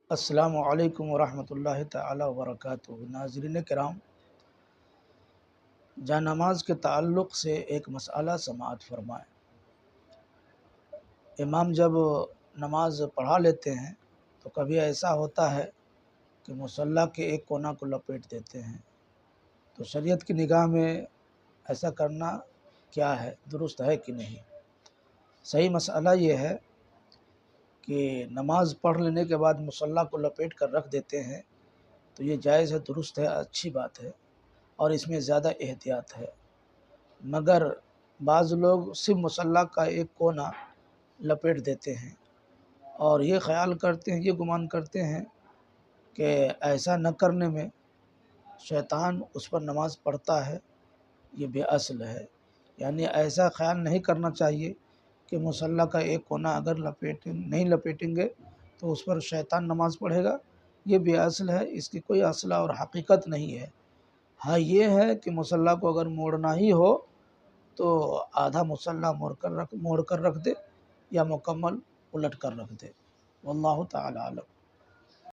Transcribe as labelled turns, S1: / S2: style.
S1: السلام علیکم ورحمۃ اللہ تعالی وبرکاتہ۔ ناظرین کرام، جا نماز کے تعلق سے ایک مسئلہ سماعت فرمائیں۔ امام جب نماز پڑھا لیتے ہیں تو کبھی ایسا ہوتا ہے کہ مصلی کے ایک کونا کو لپیٹ دیتے ہیں، تو شریعت کی نگاہ میں ایسا کرنا کیا ہے، درست ہے کہ نہیں؟ صحیح مسئلہ یہ ہے کہ نماز پڑھ لینے کے بعد مصلی کو لپیٹ کر رکھ دیتے ہیں تو یہ جائز ہے، درست ہے، اچھی بات ہے، اور اس میں زیادہ احتیاط ہے۔ مگر بعض لوگ صرف مصلی کا ایک کونا لپیٹ دیتے ہیں اور یہ خیال کرتے ہیں، یہ گمان کرتے ہیں کہ ایسا نہ کرنے میں شیطان اس پر نماز پڑھتا ہے، یہ بے اصل ہے۔ یعنی ایسا خیال نہیں کرنا چاہیے کہ مصلی کا ایک کونا اگر نہیں لپیٹیں گے تو اس پر شیطان نماز پڑھے گا، یہ بے اصل ہے، اس کی کوئی اصل اور حقیقت نہیں ہے۔ ہاں یہ ہے کہ مصلی کو اگر موڑنا ہی ہو تو آدھا مصلی موڑ کر رکھ دے یا مکمل الٹ کر رکھ دے۔ واللہ تعالی عالم۔